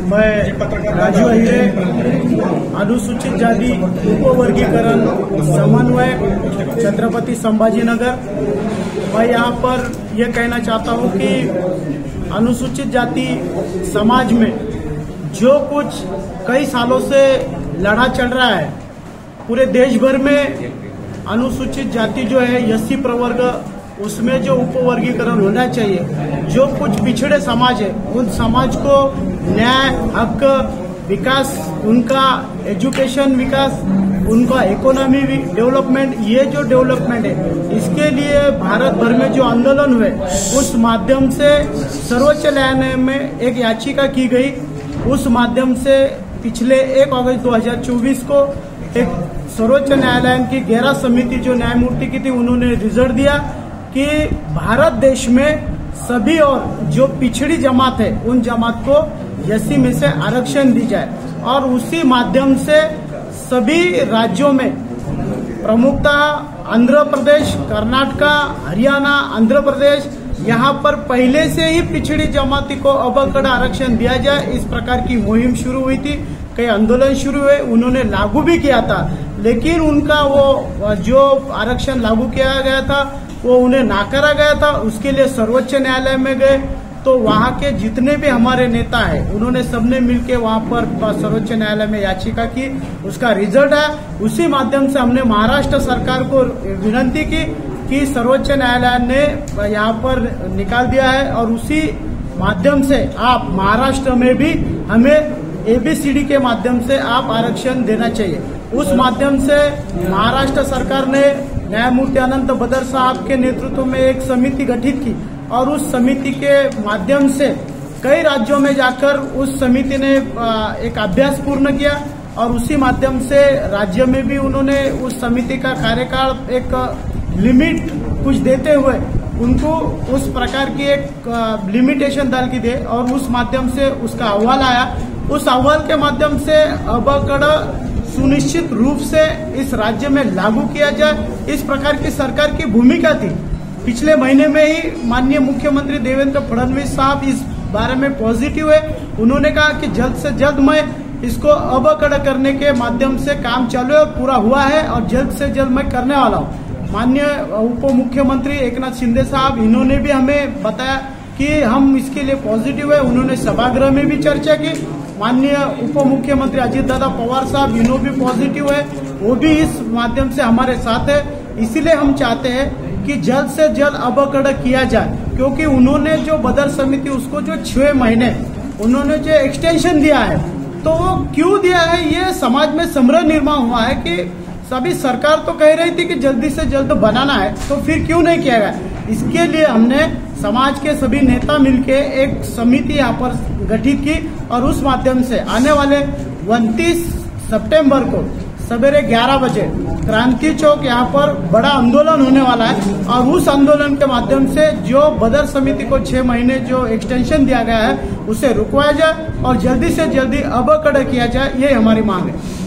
मैं राजू अहिरे, अनुसूचित जाति उपवर्गीकरण समन्वय छत्रपति संभाजीनगर। मैं यहाँ पर यह कहना चाहता हूँ कि अनुसूचित जाति समाज में जो कुछ कई सालों से लड़ा चल रहा है, पूरे देश भर में अनुसूचित जाति जो है एससी प्रवर्ग, उसमें जो उपवर्गीकरण होना चाहिए, जो कुछ पिछड़े समाज है उन समाज को न्याय, हक, विकास, उनका एजुकेशन विकास, उनका इकोनॉमी डेवलपमेंट, ये जो डेवलपमेंट है इसके लिए भारत भर में जो आंदोलन हुए उस माध्यम से सर्वोच्च न्यायालय में एक याचिका की गई। उस माध्यम से पिछले 1 अगस्त 2024 को एक सर्वोच्च न्यायालय की 11 समिति जो न्यायमूर्ति की थी, उन्होंने रिजल्ट दिया कि भारत देश में सभी और जो पिछड़ी जमात है उन जमात को एससी में से आरक्षण दी जाए, और उसी माध्यम से सभी राज्यों में प्रमुखतः आंध्र प्रदेश, कर्नाटका, हरियाणा, आंध्र प्रदेश, यहाँ पर पहले से ही पिछड़ी जमाती को अबकड़ आरक्षण दिया जाए, इस प्रकार की मुहिम शुरू हुई थी। कई आंदोलन शुरू हुए, उन्होंने लागू भी किया था, लेकिन उनका वो जो आरक्षण लागू किया गया था वो उन्हें नाकारा गया था। उसके लिए सर्वोच्च न्यायालय में गए तो वहाँ के जितने भी हमारे नेता हैं उन्होंने सबने मिलकर वहाँ पर सर्वोच्च न्यायालय में याचिका की, उसका रिजल्ट है। उसी माध्यम से हमने महाराष्ट्र सरकार को विनती की कि सर्वोच्च न्यायालय ने यहाँ पर निकाल दिया है, और उसी माध्यम से आप महाराष्ट्र में भी हमें एबीसीडी के माध्यम से आप आरक्षण देना चाहिए। उस माध्यम से महाराष्ट्र सरकार ने न्यायमूर्ति अनंत बदर साहब के नेतृत्व में एक समिति गठित की, और उस समिति के माध्यम से कई राज्यों में जाकर उस समिति ने एक अभ्यास पूर्ण किया, और उसी माध्यम से राज्य में भी उन्होंने उस समिति का कार्यकाल एक लिमिट कुछ देते हुए उनको उस प्रकार की एक लिमिटेशन डाल की दे, और उस माध्यम से उसका अहवाल आया। उस अहवाल के माध्यम से अबकड़ सुनिश्चित रूप से इस राज्य में लागू किया जाए, इस प्रकार की सरकार की भूमिका थी। पिछले महीने में ही माननीय मुख्यमंत्री देवेंद्र फडणवीस साहब इस बारे में पॉजिटिव है। उन्होंने कहा कि जल्द से जल्द मैं इसको अबकड़ करने के माध्यम से काम चालू है और पूरा हुआ है, और जल्द से जल्द मैं करने वाला हूँ। माननीय उप मुख्यमंत्री एकनाथ शिंदे साहब, इन्होंने भी हमें बताया कि हम इसके लिए पॉजिटिव है। उन्होंने सभागृह में भी चर्चा की। माननीय उप मुख्यमंत्री अजीत दादा पवार साहब, इन्होंने भी पॉजिटिव है, वो भी इस माध्यम से हमारे साथ है। इसीलिए हम चाहते हैं कि जल्द से जल्द अबकड़ किया जाए, क्योंकि उन्होंने जो बदर समिति उसको जो 6 महीने उन्होंने जो एक्सटेंशन दिया है, तो वो क्यों दिया है, ये समाज में संभ्रम निर्माण हुआ है कि सभी सरकार तो कह रही थी कि जल्दी से जल्द बनाना है, तो फिर क्यों नहीं किया गया। इसके लिए हमने समाज के सभी नेता मिलके एक समिति यहाँ पर गठित की, और उस माध्यम से आने वाले 29 सितंबर को सवेरे 11 बजे क्रांति चौक यहाँ पर बड़ा आंदोलन होने वाला है, और उस आंदोलन के माध्यम से जो बदर समिति को 6 महीने जो एक्सटेंशन दिया गया है उसे रुकवाया जाए और जल्दी से जल्दी अबकड़ किया जाए, ये हमारी मांग है।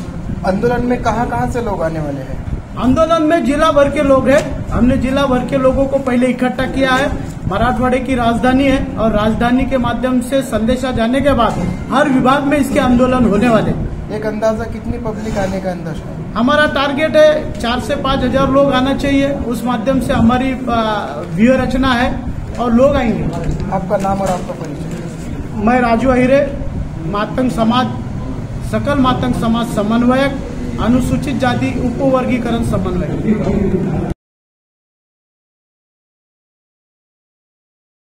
आंदोलन में कहाँ से लोग आने वाले हैं? आंदोलन में जिला भर के लोग हैं। हमने जिला भर के लोगों को पहले इकट्ठा किया है। मराठवाड़े की राजधानी है, और राजधानी के माध्यम से संदेशा जाने के बाद हर विभाग में इसके आंदोलन होने वाले। एक अंदाजा कितनी पब्लिक आने का अंदाजा है? हमारा टारगेट है 4 से 5 हजार लोग आना चाहिए। उस माध्यम से हमारी व्यूह रचना है और लोग आएंगे। आपका नाम और आपका परिचय? मैं राजू अहिरे, मातंग समाज, सकल मातंग समाज समन्वयक, अनुसूचित जाति उपवर्गीकरण समन्वयक।